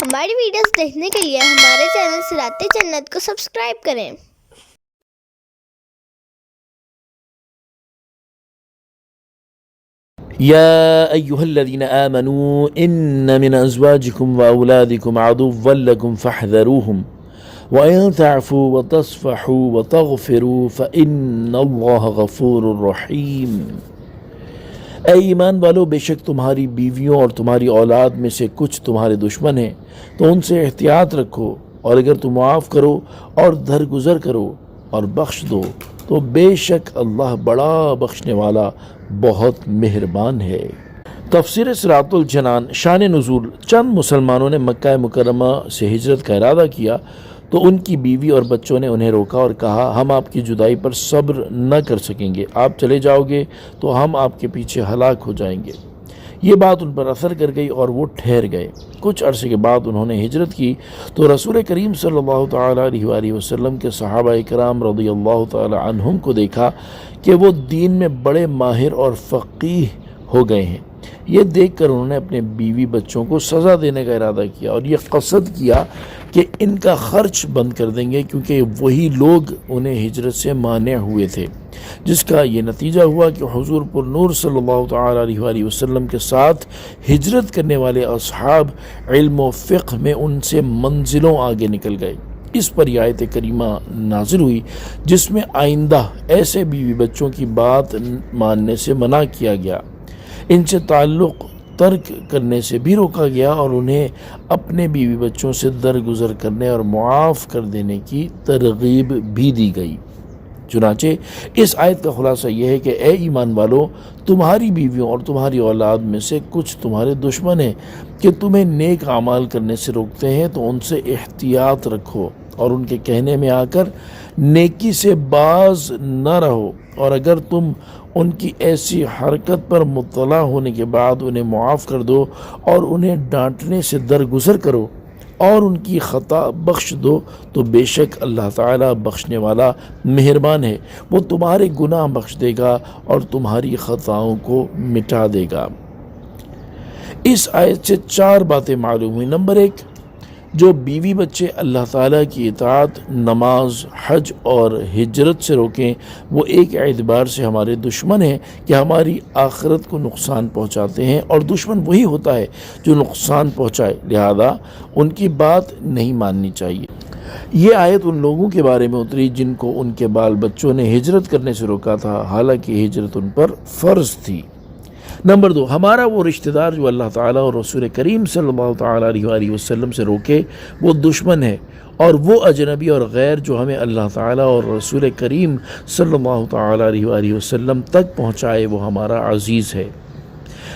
ہماری ویڈیوز دیکھنے کے لیے ہمارے چینل صراط جنت کو سبسکرائب کریں۔ يا أيها الذين آمنوا إن من أزواجكم وأولادكم عدوا لكم فاحذروهم وإن تعفوا وتصفحوا وتغفروا فإن الله غفور رحيم۔ اے ایمان والو، بے شک تمہاری بیویوں اور تمہاری اولاد میں سے کچھ تمہارے دشمن ہیں، تو ان سے احتیاط رکھو، اور اگر تم معاف کرو اور درگزر کرو اور بخش دو تو بے شک اللہ بڑا بخشنے والا بہت مہربان ہے۔ تفسیر صراط الجنان۔ شان نزول۔ چند مسلمانوں نے مکہ مکرمہ سے ہجرت کا ارادہ کیا تو ان کی بیوی اور بچوں نے انہیں روکا اور کہا، ہم آپ کی جدائی پر صبر نہ کر سکیں گے، آپ چلے جاؤ گے تو ہم آپ کے پیچھے ہلاک ہو جائیں گے۔ یہ بات ان پر اثر کر گئی اور وہ ٹھہر گئے۔ کچھ عرصے کے بعد انہوں نے ہجرت کی تو رسول کریم صلی اللہ تعالیٰ علیہ وآلہ وسلم کے صحابہ کرام رضی اللہ تعالیٰ عنہم کو دیکھا کہ وہ دین میں بڑے ماہر اور فقیہ ہو گئے ہیں۔ یہ دیکھ کر انہوں نے اپنے بیوی بچوں کو سزا دینے کا ارادہ کیا اور یہ قصد کیا کہ ان کا خرچ بند کر دیں گے، کیونکہ وہی لوگ انہیں ہجرت سے مانع ہوئے تھے، جس کا یہ نتیجہ ہوا کہ حضور پر نور صلی اللہ تعالیٰ علیہ وآلہ وسلم کے ساتھ ہجرت کرنے والے اصحاب علم و فقہ میں ان سے منزلوں آگے نکل گئے۔ اس پر یہ آیت کریمہ نازل ہوئی جس میں آئندہ ایسے بیوی بچوں کی بات ماننے سے منع کیا گیا، ان سے تعلق ترک کرنے سے بھی روکا گیا اور انہیں اپنے بیوی بچوں سے درگزر کرنے اور معاف کر دینے کی ترغیب بھی دی گئی۔ چنانچہ اس آیت کا خلاصہ یہ ہے کہ اے ایمان والو، تمہاری بیویوں اور تمہاری اولاد میں سے کچھ تمہارے دشمن ہیں کہ تمہیں نیک اعمال کرنے سے روکتے ہیں، تو ان سے احتیاط رکھو اور ان کے کہنے میں آ کر نیکی سے باز نہ رہو، اور اگر تم ان کی ایسی حرکت پر مطلع ہونے کے بعد انہیں معاف کر دو اور انہیں ڈانٹنے سے درگزر کرو اور ان کی خطا بخش دو تو بے شک اللہ تعالیٰ بخشنے والا مہربان ہے، وہ تمہارے گناہ بخش دے گا اور تمہاری خطاؤں کو مٹا دے گا۔ اس آیت سے 4 باتیں معلوم ہوئی۔ نمبر 1، جو بیوی بچے اللہ تعالیٰ کی اطاعت، نماز، حج اور ہجرت سے روکیں وہ ایک اعتبار سے ہمارے دشمن ہیں کہ ہماری آخرت کو نقصان پہنچاتے ہیں، اور دشمن وہی ہوتا ہے جو نقصان پہنچائے، لہذا ان کی بات نہیں ماننی چاہیے۔ یہ آیت ان لوگوں کے بارے میں اتری جن کو ان کے بال بچوں نے ہجرت کرنے سے روکا تھا، حالانکہ ہجرت ان پر فرض تھی۔ نمبر 2، ہمارا وہ رشتہ دار جو اللہ تعالیٰ اور رسول کریم صلی اللہ تعالیٰ علیہ وآلہ وسلم سے روکے وہ دشمن ہے، اور وہ اجنبی اور غیر جو ہمیں اللہ تعالیٰ اور رسول کریم صلی اللہ تعالیٰ علیہ وآلہ وسلم تک پہنچائے وہ ہمارا عزیز ہے۔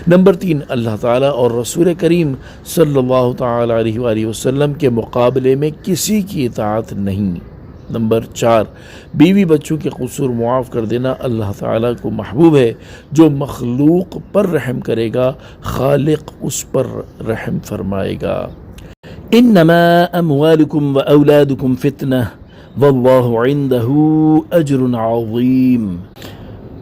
نمبر 3، اللہ تعالیٰ اور رسول کریم صلی اللہ تعالیٰ علیہ وآلہ وسلم کے مقابلے میں کسی کی اطاعت نہیں۔ نمبر 4، بیوی بچوں کے قصور معاف کر دینا اللہ تعالیٰ کو محبوب ہے۔ جو مخلوق پر رحم کرے گا خالق اس پر رحم فرمائے گا۔ انما اموالکم و اولادکم فتنہ واللہ عندہ اجر عظیم۔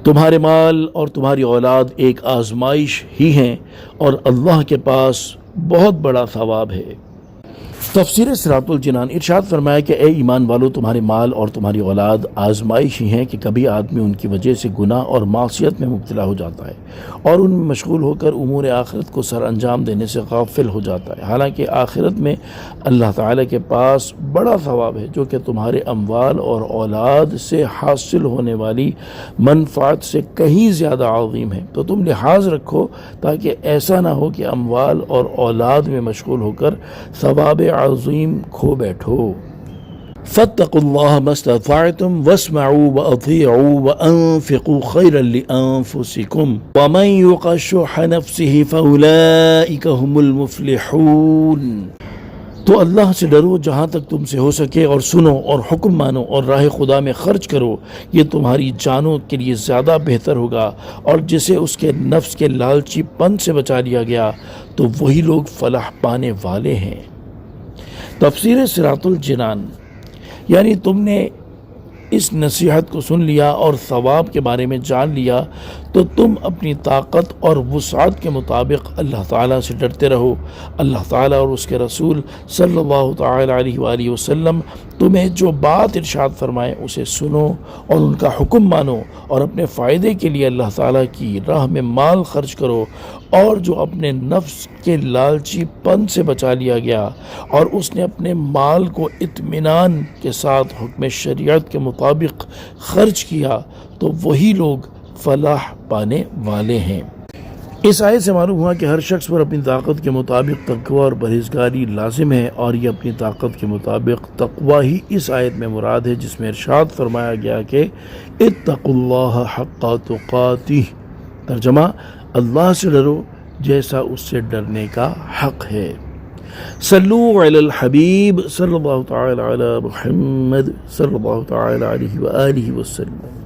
تمہارے مال اور تمہاری اولاد ایک آزمائش ہی ہیں اور اللہ کے پاس بہت بڑا ثواب ہے۔ تفسیر صراط الجنان۔ ارشاد فرمایا کہ اے ایمان والو، تمہارے مال اور تمہاری اولاد آزمائش ہی ہیں کہ کبھی آدمی ان کی وجہ سے گناہ اور معصیت میں مبتلا ہو جاتا ہے اور ان میں مشغول ہو کر امور آخرت کو سر انجام دینے سے غافل ہو جاتا ہے، حالانکہ آخرت میں اللہ تعالیٰ کے پاس بڑا ثواب ہے جو کہ تمہارے اموال اور اولاد سے حاصل ہونے والی منفعت سے کہیں زیادہ عظیم ہے۔ تو تم لحاظ رکھو تاکہ ایسا نہ ہو کہ اموال اور اولاد میں مشغول ہو کر ثواب عظیم کھو بیٹھو۔ فاتقوا اللہ ما استطعتم واسمعوا واطیعوا وانفقوا خیرا لانفسکم ومن یوق شح نفسہ فاولئک هم المفلحون۔ تو اللہ سے ڈرو جہاں تک تم سے ہو سکے، اور سنو اور حکم مانو اور راہ خدا میں خرچ کرو، یہ تمہاری جانوں کے لیے زیادہ بہتر ہوگا، اور جسے اس کے نفس کے لالچی پن سے بچا لیا گیا تو وہی لوگ فلاح پانے والے ہیں۔ تفسیر صراط الجنان۔ یعنی تم نے اس نصیحت کو سن لیا اور ثواب کے بارے میں جان لیا تو تم اپنی طاقت اور وسعت کے مطابق اللہ تعالیٰ سے ڈرتے رہو۔ اللہ تعالیٰ اور اس کے رسول صلی اللہ تعالیٰ علیہ وآلہ وسلم تمہیں جو بات ارشاد فرمائے اسے سنو اور ان کا حکم مانو، اور اپنے فائدے کے لیے اللہ تعالیٰ کی راہ میں مال خرچ کرو، اور جو اپنے نفس کے لالچی پن سے بچا لیا گیا اور اس نے اپنے مال کو اطمینان کے ساتھ حکم شریعت کے مطابق خرچ کیا تو وہی لوگ فلاح پانے والے ہیں۔ اس آیت سے معلوم ہوا کہ ہر شخص پر اپنی طاقت کے مطابق تقوی اور پرہیزگاری لازم ہے، اور یہ اپنی طاقت کے مطابق تقوی ہی اس آیت میں مراد ہے جس میں ارشاد فرمایا گیا کہ اتقوا اللہ حق تقاتہ، ترجمہ اللہ سے ڈرو جیسا اس سے ڈرنے کا حق ہے۔ صلو علی الحبیب صلی اللہ تعالی علی محمد صلی اللہ تعالی علیہ وآلہ وسلم۔